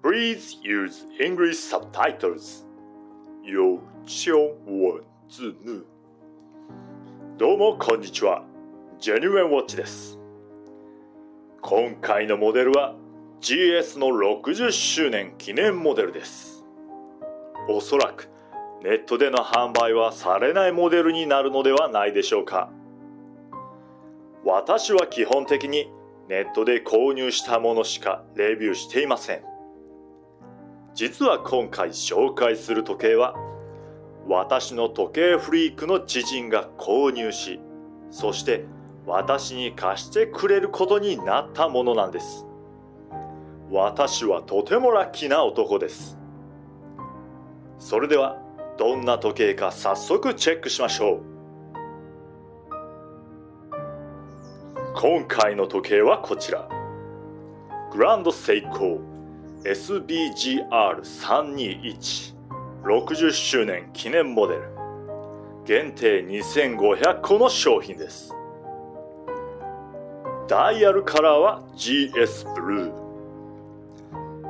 Please use English subtitles. 有求我字幕。どうもこんにちは。Genuine Watch です。今回のモデルは GS の60周年記念モデルです。おそらくネットでの販売はされないモデルになるのではないでしょうか。私は基本的にネットで購入したものしかレビューしていません。実は今回紹介する時計は私の時計フリークの知人が購入し、そして私に貸してくれることになったものなんです。私はとてもラッキーな男です。それではどんな時計か早速チェックしましょう。今回の時計はこちら。グランドセイコー SBGR321 60周年記念モデル。限定2500個の商品です。ダイヤルカラーは GS ブルー。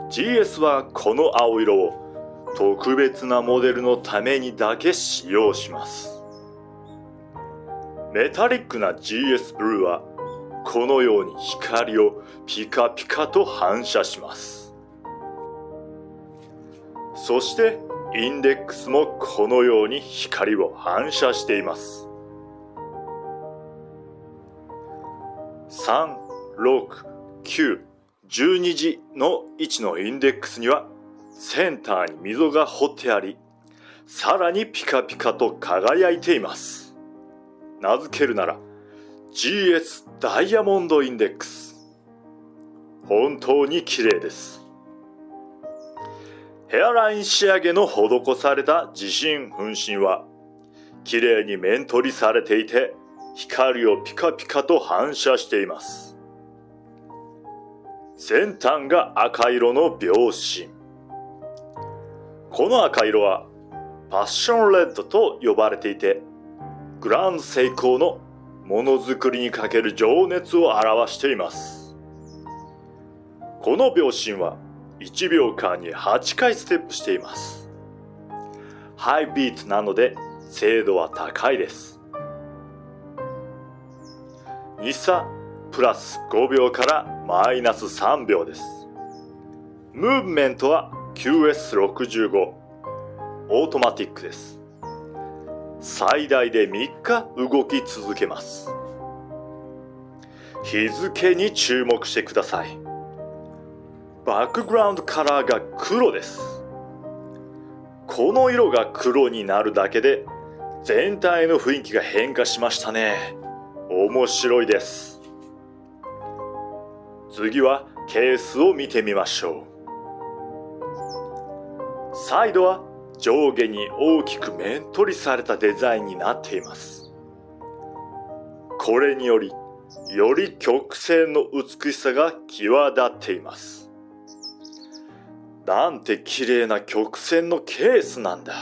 GS はこの青色を特別なモデルのためにだけ使用します。メタリックな GS ブルーはこのように光をピカピカと反射します。そしてインデックスもこのように光を反射しています。3、6、9、12時の位置のインデックスにはセンターに溝が彫ってあり、さらにピカピカと輝いています。名付けるなら GS ダイヤモンドインデックス。本当に綺麗です。ヘアライン仕上げの施された自身分身は綺麗に面取りされていて、光をピカピカと反射しています。先端が赤色の秒針。この赤色はパッションレッドと呼ばれていて、グランドセイコーのものづくりにかける情熱を表しています。この秒針は1秒間に8回ステップしています。ハイビートなので精度は高いです。2差プラス5秒からマイナス3秒です。ムーブメントは QS65 オートマティックです。最大で3日動き続けます。日付に注目してください。バックグラウンドカラーが黒です。この色が黒になるだけで全体の雰囲気が変化しましたね。面白いです。次はケースを見てみましょう。サイドは上下に大きく面取りされたデザインになっています。これにより曲線の美しさが際立っています。なんて綺麗な曲線のケースなんだ。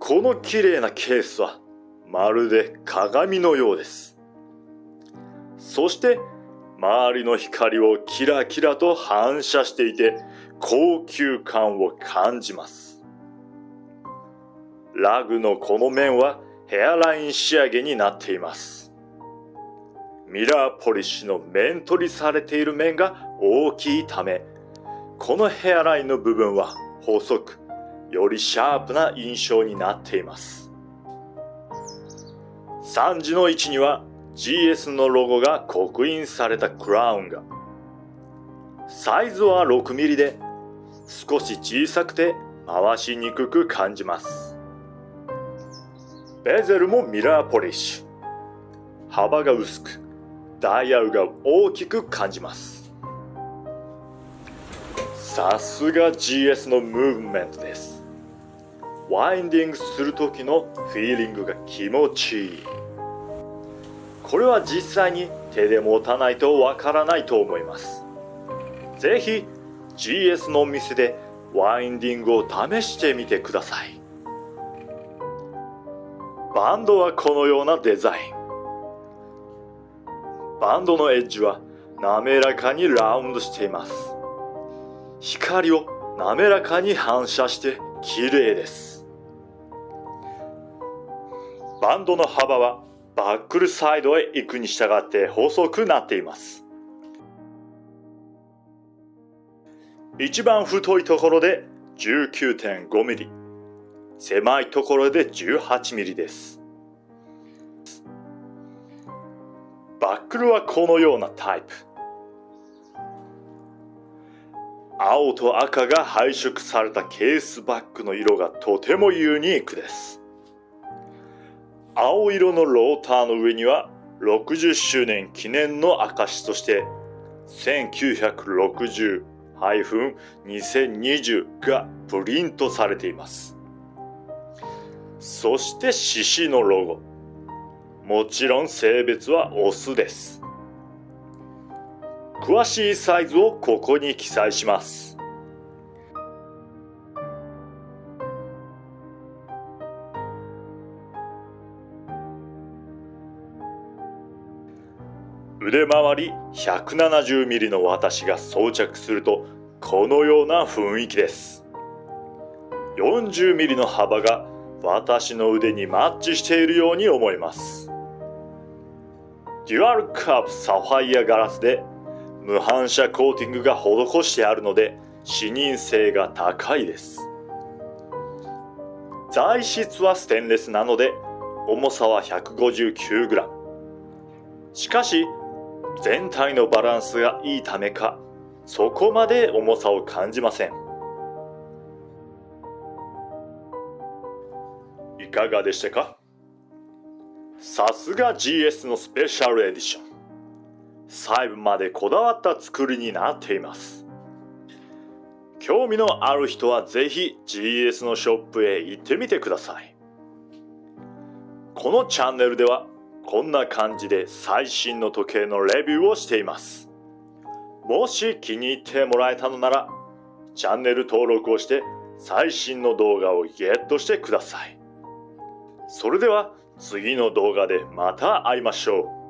この綺麗なケースはまるで鏡のようです。そして周りの光をキラキラと反射していて高級感を感じます。ラグのこの面はヘアライン仕上げになっています。ミラーポリッシュの面取りされている面が大きいため、このヘアラインの部分は細く、よりシャープな印象になっています。3時の位置には GS のロゴが刻印されたクラウンが。サイズは 6mm で少し小さくて回しにくく感じます。ベゼルもミラーポリッシュ。幅が薄く、ダイヤルが大きく感じます。さすが GS のムーブメントです。ワインディングする時のフィーリングが気持ちいい。これは実際に手で持たないとわからないと思います。ぜひ GS のお店でワインディングを試してみてください。バンドはこのようなデザイン。バンドのエッジは滑らかにラウンドしています。光を滑らかに反射して綺麗です。バンドの幅はバックルサイドへ行くに従って細くなっています。一番太いところで 19.5 ミリ、狭いところで18ミリです。バックルはこのようなタイプ。青と赤が配色されたケースバッグの色がとてもユニークです。青色のローターの上には60周年記念の証として1960-2020がプリントされています。そして獅子のロゴ。もちろん性別はオスです。詳しいサイズをここに記載します。腕回り 170mm の私が装着するとこのような雰囲気です。40mm の幅が私の腕にマッチしているように思います。デュアルカーブサファイアガラスで無反射コーティングが施してあるので視認性が高いです。材質はステンレスなので重さは 159g。しかし全体のバランスがいいためかそこまで重さを感じません。いかがでしたか？さすが GS のスペシャルエディション。細部までこだわった作りになっています。興味のある人はぜひ GS のショップへ行ってみてください。このチャンネルではこんな感じで最新の時計のレビューをしています。もし気に入ってもらえたのならチャンネル登録をして最新の動画をゲットしてください。それでは次の動画でまた会いましょう。